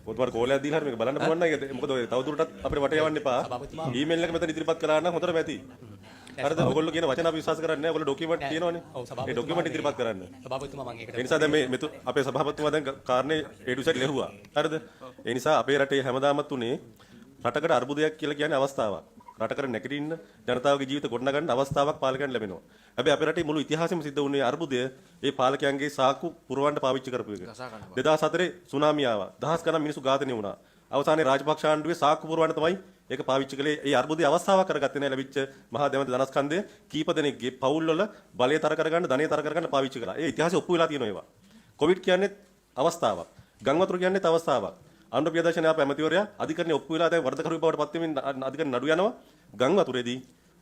ඔතන කෝලයක් දීලා හරි මේක බලන්න පුළුවන් නේද? මොකද ඔය තවදුරටත් අපිට වටේ යවන්න එපා. ඊමේල් එක මෙතන ඉදිරිපත් කරා නම් හොඳටම ඇති. හරිද? ඔයගොල්ලෝ කියන වචන අපි විශ්වාස කරන්නේ නැහැ. ඔයගොල්ලෝ ડોකියුමන්ට් තියෙනවනේ. ඒ ડોකියුමන්ට් ඉදිරිපත් කරන්න. සභාපතිතුමා මම ඒකට ඒ නිසා දැන් මේ අපේ සභාපතිතුමා දැන් කාරණේ A to Z ලැබුවා. හරිද? ඒ නිසා අපේ රටේ හැමදාමත් උනේ රටකට අර්බුදයක් කියලා කියන්නේ අවස්ථාවක්. රටකට නැගිටින්න ජනතාවගේ ජීවිත ගොඩනගන්න අවස්ථාවක් පාලකයන් ලැබෙනවා. හැබැයි අපේ රටේ මුළු ඉතිහාසෙම සිද්ධ වුණේ අර්බුදය ඒ පාලකයන්ගේ සාක්කු පුරවන්න පාවිච්චි කරපු එක. 2004 සුනාමිය ආවා. දහස් ගණන් මිනිස්සු ඝාතනය වුණා. අවසානයේ රාජපක්ෂ ආණ්ඩුවේ සාක්කු පුරවන්න තමයි ඒක පාවිච්චි කළේ. ඒ අර්බුදයේ අවස්ථාවක් කරගත්තේ නැහැ ලැබිච්ච මහා දෙවන ධනස්කන්ධය කීප දෙනෙක්ගේ පවුල් වල බලය තර කරගන්න ධනය තර කරගන්න පාවිච්චි කළා. ඒ ඉතිහාසෙ ඔප්පු වෙලා තියෙනවා ඒවා. කොවිඩ් කියන්නේ අවස්ථාවක්. ගං වතුර කියන්නේ අවස්ථාවක්. ආණ්ඩු ප්‍රියදර්ශන ආප ඇමතිවරයා අධිකරණයේ ඔප්පු වෙලා දැන් වරදකරු බවට පත් වෙමින් අධිකරණ නඩු යනවා. ගං වතුරේදී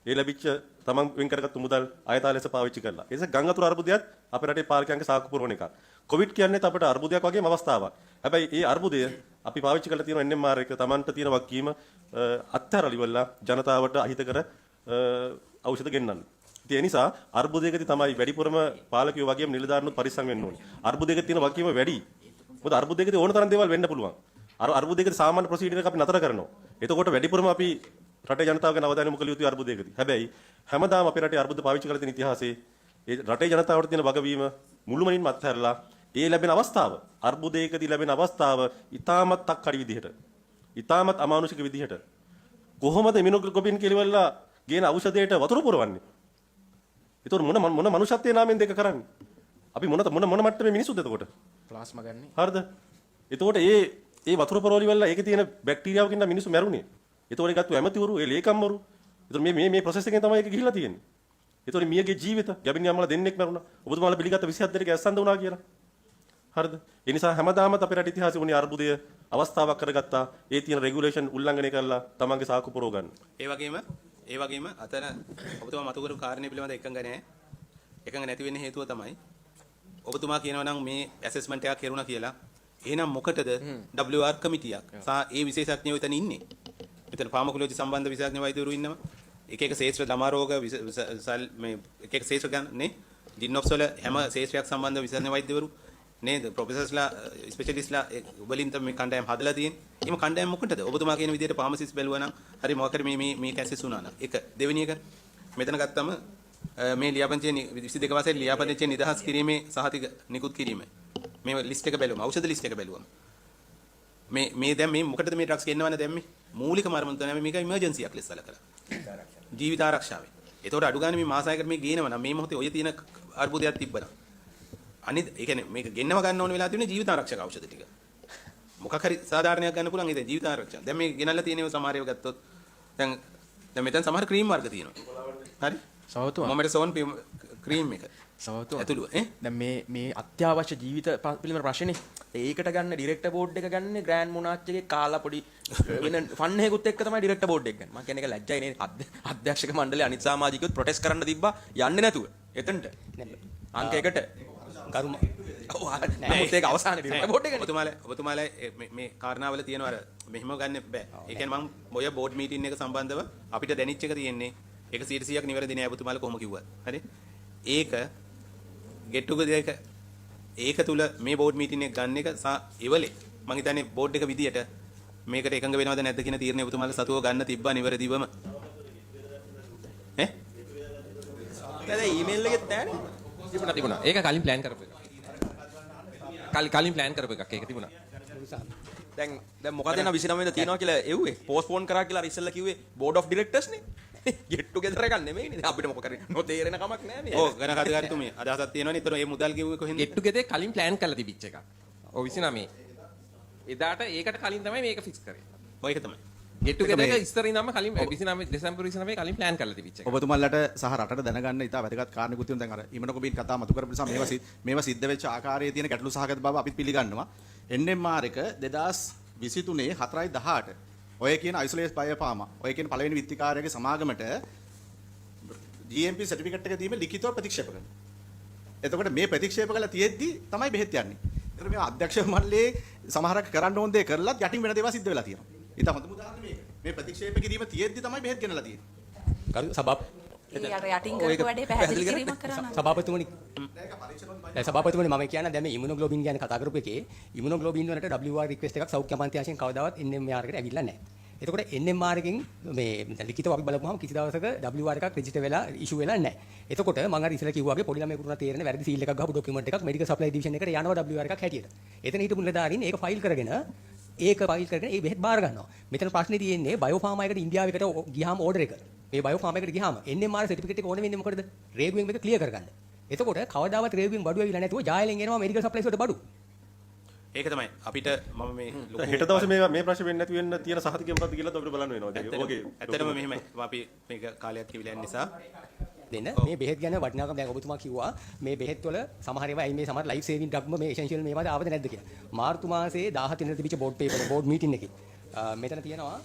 ඒ ලැබිච්ච තමන් වෙන් කරගත්තු මුදල් අයථා ලෙස පාවිච්චි කළා. ඒ නිසා ගං වතුර අර්බුදයක් අපේ රටේ පාලකයන්ගේ සාක්කු පුරවන එකක්. කොවිඩ් කියන්නේ අපිට අර්බුදයක් වගේම අවස්ථාවක්. හැබැයි ඒ අර්බුදය අපි පාවිච්චි කරලා තියෙන NMR එක තමන්ට තියෙන වගකීම අත්හැරලා ඉවරලා ජනතාවට අහිතකර ඖෂධ ගෙන්නන්න. ඒ නිසා අර්බුදයකදී තමයි වැඩිපුරම පාලකයෝ වගේම නිලධාරීනුත් පරිස්සම් වෙන්න ඕනේ. අර්බුදයක තියෙන වගකීම වැඩි. මොකද අර්බුදයකදී ඕන තරම් දේවල් වෙන්න පුළුවන්. අර්බුදයකදී සාමාන්‍ය ප්‍රොසීඩර් එක අපි නතර කරනවා. එතකොට වැඩිපුරම අපි රටේ ජනතාවගේ අවධානය යොමු කළ යුතුයි අර්බුදයකදී. හැබැයි හැමදාම අපේ රටේ අර්බුද පාවිච්චි කරලා තියෙන ඉතිහාසයේ ඒ රටේ ජනතාවට තියෙන වගවීම මුළුමනින්ම අත්හැරලා ඒ ලැබෙන අවස්ථාව අර්බුදයකදී ලැබෙන අවස්ථාව ඊටමත් තක්කඩි විදිහට ඊටමත් අමානුෂික විදිහට කොහොමද ඉමුනෝග්ලෝබින් කෙලිවලා ගේන ඖෂධයට වතුර පුරවන්නේ? ඒතකොට මොන මනුෂ්‍යත්වයේ නාමයෙන් දෙක කරන්නේ? අපි මොන මට්ටමේ මිනිසුද එතකොට? ප්ලාස්මා ගන්නේ. හරිද? එතකොට ඒ වතුර පරවලි වල ඒකේ තියෙන බැක්ටීරියාවකින් නම් මිනිස්සු මැරුණේ. ඒතකොට ඒකත් ඇමතිවරු, ඒ ලේකම්වරු. ඒතකොට මේ ප්‍රොසෙස් එකෙන් තමයි ඒක ගිහිල්ලා තියෙන්නේ. ඒතකොට මියගේ ජීවිත ගැබිනි අම්මලා දෙන්නෙක් මැරුණා. ඔබතුමාලා පිළිගත්ත 27 දෙනෙක් ඇස්සන්ද වුණා කියලා. හරිද? ඒ නිසා හැමදාමත් අපේ රට ඉතිහාසයේ උනේ අර්බුදය අවස්ථාවක් කරගත්තා. ඒ තියෙන රෙගියුලේෂන් උල්ලංඝනය කරලා තමන්ගේ සාක්කු පුරව ගන්න. ඒ වගේම අතන ඔබතුමා මතු කරපු කාරණේ පිළිබඳ එකඟ නැහැ. එකඟ නැති වෙන්න හේතුව තමයි ඔබතුමා කියනවා නම් මේ ඇසෙස්මන්ට් එකක් කරුණා කියලා. එහෙනම් මොකටද WR කමිටියක් සහ ඒ විශේෂඥයෝ එතන ඉන්නේ? මෙතන ෆාමකොලොජි සම්බන්ධ විශේෂඥ වෛද්‍යවරු ඉන්නවා. එක ශේෂ්ත්‍ර ළමා රෝග මේ එක ශේෂ්ත්‍ර ගන්න නේ. ජින්නොප්ස් වල හැම ශේෂ්ත්‍රයක් සම්බන්ධ විශේෂඥ වෛද්‍යවරු නේද? ප්‍රොෆෙසර්ස්ලා ස්පෙෂලිස්ට්ලා වලින් තමයි මේ කණ්ඩායම හදලා තියෙන්නේ. එහෙම කණ්ඩායම මොකටද? ඔබතුමා කියන විදිහට ෆාමසිස්ට් බැලුවා නම් හරි මොකක් හරි මේ කැසෙස් වුණා නම්. එක දෙවෙනි එක මෙතන ගත්තම මේ ලියාපදිංචිය 22 වසරේ ලියාපදිංචිය නිදහස් කිරීමේ සහතික නිකුත් කිරීම. මේ ලිස්ට් එක බැලුවම ඖෂධ ලිස්ට් එක බැලුවම මේ දැන් මේ මොකටද මේ ඩ්‍රග්ස් ගෙන්නවන්නේ දැන් මේ මූලිකම අරමුණ තමයි මේක ඉමර්ජන්සියක් ලෙස සැලකලා ජීවිත ආරක්ෂාවෙන්. ඒතකොට අඩු ගන්න මේ මාසයකට මේ ගේනවා නම් මේ මොහොතේ ඔය තියෙන අර්බුදයක් තිබ්බනම් අනිත් ඒ කියන්නේ මේක ගෙන්නව ගන්න ඕන වෙලා තියෙන ජීවිත ආරක්ෂක ඖෂධ ටික. මොකක් හරි සාධාරණයක් ගන්න පුළුවන් ඒ ජීවිත ආරක්ෂක. දැන් මේ ගෙනල්ලා තියෙනව සමහර ඒවා ගත්තොත් දැන් මෙතන සමහර ක්‍රීම් වර්ග තියෙනවා. හරි? සවතුමා. මොමෙටසෝන් ක්‍රීම් එක. සවතුමා. ඇතුළු දැන් මේ අත්‍යවශ්‍ය ජීවිත පිළිබඳ ප්‍රශ්නේ. ඒකට ගන්න ඩිරෙක්ටර් බෝඩ් එක ගන්න ග්‍රෑන්ඩ් මොනාච්චගේ කාලා පොඩි වෙන ෆන් එකකුත් එක්ක තමයි ඩිරෙක්ටර් බෝඩ් එක ගන්න. මම කියන්නේ ඒක ලැජ්ජයි නේ. අධ්‍යක්ෂක මණ්ඩලයේ අනිත් සමාජිකයොත් ප්‍රොටෙස්ට් කරන්න තිබ්බා යන්නේ නැතුව. එතනට. අංක 1ට කරුම ඔව් නමුත් ඒක අවසානයේ ඩිරෙක්ටර් බෝඩ් එකනේ. ඔබතුමාලා මේ කාරණාවල තියෙනවා අර මෙහෙම ගන්න බෑ. ඒ කියන්නේ මම ඔය බෝඩ් මීටින් එක සම්බන්ධව අපිට දැනෙච්ච එක තියෙන්නේ 100%ක් නිවැරදි නෑ ඔබතුමාලා කොහොම කිව්වත්. හරි? ඒක get together එක ඒක තුල මේ බෝඩ් මීටින් එක ගන්න එක ඉවලේ මම හිතන්නේ බෝඩ් එක විදියට මේකට එකඟ වෙනවද නැද්ද කියන තීරණය ඔබතුමාලා සතුව ගන්න තිබ්බා නිවැරදිවම ඈ දැන් ඊමේල් එකෙත් නැහැනේ තිබුණා. ඒක කලින් ප්ලෑන් කරපු එක. කලින් ප්ලෑන් කරපු එකක් ඒක තිබුණා. දැන් මොකද එන 29 වෙනිදා තියනවා කියලා එව්වේ පෝස්ට්පෝන් කරා කියලා අර ඉස්සෙල්ලා කිව්වේ බෝඩ් ඔෆ් ඩිරෙක්ටර්ස් නේ. get together එකක් නෙමෙයිනේ. අපිට මොකක් කරේ නොතේරෙන කමක් නෑ මේ. ඔව් ගණ කඩගත්තුමේ අදහසක් තියෙනවනේ. ඒතර මේ මුදල් කිව්වේ කොහෙන්ද? get together කලින් ප්ලෑන් කරලා තිබිච්ච එකක්. ඔව් 29. එදාට ඒකට කලින් තමයි මේක ෆික්ස් කරේ. ඔය ඒක තමයි. get together එක ඉස්සර ඉඳන්ම කලින් 29 දෙසැම්බර් 29 කලින් ප්ලෑන් කරලා තිබිච්ච එක. ඔබතුමාලට සහ රටට දැනගන්න ඉතා වැදගත් කාරණිකුත් තියෙනවා. දැන් අර ඉමුනෝග්ලෝබින් කතා මතු කරපු නිසා මේවා සිද්ධ වෙච්ච ආකාරයේ තියෙන ගැටලු සහගත බව අපිත් පිළිගන්නවා. NMR එක 2023 4/18 ඔය කියන අයිසොලේට් බයෝෆාමා ඔය කියන පළවෙනි විත්තිකාරයාගේ සමාගමට GMP සර්ටිෆිකේට් එක දීම ලිඛිතව ප්‍රතික්ෂේප කරනවා. එතකොට මේ ප්‍රතික්ෂේප කළා තියෙද්දි තමයි බෙහෙත් යන්නේ. ඒතර මේ අධ්‍යක්ෂ මණ්ඩලයේ සමහරක් කරන්න ඕන දේ කරලත් යටින් වෙන දේවල් සිද්ධ වෙලා තියෙනවා. ඊට හොඳම උදාහරණ මේක. මේ ප්‍රතික්ෂේප කිරීම තියෙද්දි තමයි බෙහෙත් ගෙනලා තියෙන්නේ. කරු සබබ් ඒ අර යටින් කරපු වැඩේ පැහැදිලි කිරීමක් කරා නම් සභාපතිතුමනි සභාපතිතුමනි මම කියන්නේ දැන් මේ ඉමුනෝග්ලෝබින් ගැන කතා කරපු එකේ ඉමුනෝග්ලෝබින් වලට WR රික්වෙස්ට් එකක් සෞඛ්‍ය අමාත්‍යාංශයෙන් කවදාවත් NMR එකට ඇවිල්ලා නැහැ. එතකොට NMR එකෙන් මේ ලිඛිතව අපි බලපුවාම කිසි දවසක WR එකක් රෙජිස්ටර් වෙලා ඉෂුව වෙලා නැහැ. එතකොට මම අර ඉස්සෙල්ලා කිව්වා වගේ පොඩි ළමයෙකුට උනා තේරෙන වැරදි සීල් එකක් ගහපු ડોකියුමන්ට් එකක් මෙඩිකල් සප්ලයි ඩිවිෂන් එකට යනවා WR එකක් හැටියට. එතන හිටපු නිලධාරීන් ඒක ෆයිල් කරගෙන ඒ බෙහෙත් බාර ගන්නවා. මෙතන ප්‍රශ්නේ තියෙන්නේ බයෝෆාමා එකට ඉන්දියාවකට ගියාම ඕඩර් එක. මේ බයෝෆාමා එකට ගියාම NMR සර්ටිෆිකේට් එක ඕන වෙන්නේ මොකටද? රේගුවෙන් මේක ක්ලියර් කරගන්න. එතකොට කවදාවත් රේගුවෙන් බඩු ඇවිල්ලා නැතුව ජායලෙන් එනවා මෙඩිකල් සප්ලයිස් වලට බඩු. ඒක තමයි අපිට මම මේ හෙට දවසේ මේ ප්‍රශ්න වෙන්නේ නැති වෙන්න තියෙන සහතිකය මොකක්ද කියලා අපිට බලන්න වෙනවා. ඕකේ. ඇත්තටම මෙහෙමයි. අපි මේක කාලයක් කිවිලා යන නිසා දෙන්න මේ බෙහෙත් ගැන වටිනාකම දැන් ඔබතුමා කිව්වා මේ බෙහෙත් වල සමහර ඒවා ඇයි මේ සමහර ලයිෆ් සේවිං ඩ්‍රග්ම මේ එසෙන්ෂියල් මේවාද ආවද නැද්ද කියලා. මාර්තු මාසයේ 17 වෙනිදා තිබිච්ච බෝඩ් මීටින් එකේ මෙතන තියෙනවා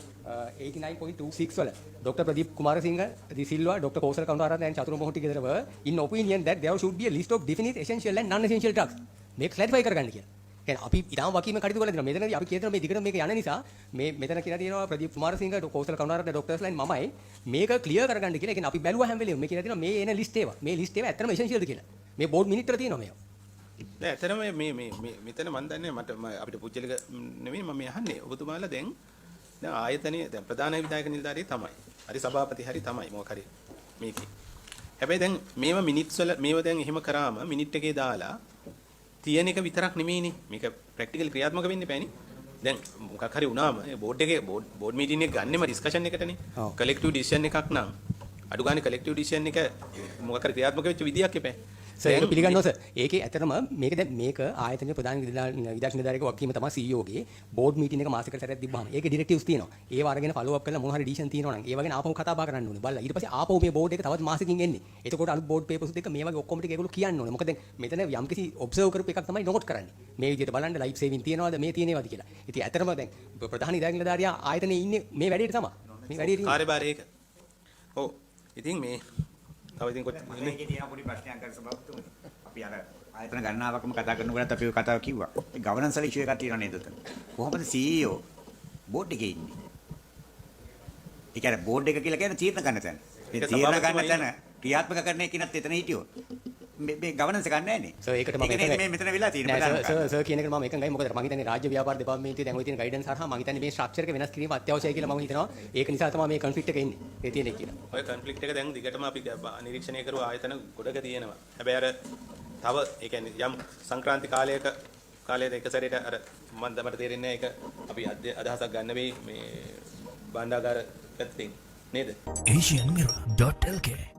89.26 වල doctor Pradeep Kumarasinghe de Silva doctor Kausala Karunaratne and Chathura Mohotti ගෙදරව in opinion that there should be a list of definite essential and non essential drugs මේක ක්ලැරිෆයි කරගන්න කියලා. කියන්නේ අපි ඊටම වකීම කටයුතු කරලා දෙනවා. මෙතනදී අපි කියනවා මේ දිගට මේක යන නිසා මේ මෙතන කියලා තියෙනවා ප්‍රදීප් කුමාරසිංහ කෞසල කරුණාරත්න ડોක්ටර්ස්ලායින් මමයි මේක ක්ලියර් කරගන්න කියලා. කියන්නේ අපි බැලුවා හැම වෙලේම මේ කියලා තියෙනවා මේ එන ලිස්ට් ඒවා. මේ ලිස්ට් ඒවා ඇත්තටම essentialද කියලා. මේ බෝඩ් මිනිත් වල තියෙනවා මේවා. නෑ ඇත්තටම මේ මෙතන මම දන්නේ මට අපිට පුජ්‍යලික නෙමෙයි මම අහන්නේ ඔබතුමාලා දැන් ආයතනයේ දැන් ප්‍රධාන විධායක නිලධාරිය තමයි. හරි සභාපති හරි තමයි මොකක් හරි මේකේ. හැබැයි දැන් මේවා මිනිත්ස් වල මේවා දැන් එහෙම කරාම මිනිත් එකේ දාලා තියෙන එක විතරක් නෙමෙයිනේ. මේක ප්‍රැක්ටිකලි ක්‍රියාත්මක වෙන්න බෑනේ. දැන් මොකක් හරි වුණාම බෝඩ් එකේ බෝඩ් මීටින් එක ගන්නෙම ඩිස්කෂන් එකටනේ. කලෙක්ටිව් ඩිසිෂන් එකක් නම් අඩු ගානේ කලෙක්ටිව් ඩිසිෂන් එක මොකක් හරි ක්‍රියාත්මක වෙච්ච විදියක් එපෑ. සර් ඒක පිළිගන්නවා සර්. ඒකේ ඇත්තටම මේක දැන් මේක ආයතනයේ ප්‍රධාන විධායක නිලධාරියෙක් වගකීම තමයි CEO ගේ බෝඩ් මීටින් එක මාසික සැරයක් තිබ්බාම ඒකේ ඩිරෙක්ටිව්ස් තියෙනවා. ඒව අරගෙන ෆලෝ අප් කරලා මොන හරි ඩිසිෂන් තියෙනවා නම් ඒව ගැන ආපහු කතා බහ කරන්න ඕනේ. බලලා ඊට පස්සේ ආපහු මේ බෝඩ් එක තවත් මාසෙකින් එන්නේ. එතකොට අලුත් බෝඩ් පේපර්ස් දෙක මේ වගේ ඔක්කොම ටික ඒගොල්ලෝ කියන්න ඕනේ. මොකද දැන් මෙතන යම්කිසි ඔබ්සර්ව් කරපු එකක් තමයි නෝට් කරන්නේ. මේ විදිහට බලන්න ලයිෆ් සේවින් තියනවාද මේ තියෙනවද කියලා. ඉතින් ඇත්තටම දැන් ප්‍රධාන විධායක නිලධාරියා ආයතනයේ ඉන්නේ මේ වැඩේට තමයි. මේ වැඩේට කාර්යභාරය ඒක. ඔව්. ඉතින් මේ තව ඉතින් කොච්චර මේකේ තියෙන පොඩි ප්‍රශ්නයක් ගන්න සබතුමනි. අපි අර ආයතන ගණනාවකම කතා කරනකොට අපි ඔය කතාව කිව්වා. ඒ ගවර්නන්ස් වල ඉෂුව එකක් තියෙනවා නේද උතන? කොහොමද CEO බෝඩ් එකේ ඉන්නේ? ඒ කියන්නේ බෝඩ් එක කියලා කියන්නේ තීරණ ගන්න තැන. ඒ තීරණ ගන්න තැන ක්‍රියාත්මක කරන එකකිනත් එතන හිටියොත් මේ ගවර්නන්ස් එක ගන්න නැහැ නේ. සර් ඒකට මම මේ මෙතන වෙලා තියෙන ප්‍රධාන සර් කියන එකට මම එකඟයි. මොකද මම හිතන්නේ රාජ්‍ය ව්‍යාපාර දෙපාර්තමේන්තුවේ දැන් ওই තියෙන ගයිඩන්ස් හරහා මම හිතන්නේ මේ ස්ට්‍රක්චර් එක වෙනස් කිරීම අත්‍යවශ්‍යයි කියලා මම හිතනවා. ඒක නිසා තමයි මේ කොන්ෆ්ලික්ට් එක එන්නේ. ඒ තියෙන්නේ කියලා. ඔය කොන්ෆ්ලික්ට් එක දැන් දිගටම අපි නිරීක්ෂණය කරුවා ආයතන ගොඩක තියෙනවා. හැබැයි අර තව ඒ කියන්නේ යම් සංක්‍රාන්ති කාලයක එක සැරේට අර මට තේරෙන්නේ නැහැ ඒක අපි අදහසක් ගන්න වෙයි මේ භාණ්ඩාගාර පැත්තෙන් නේද? asianmirror.lk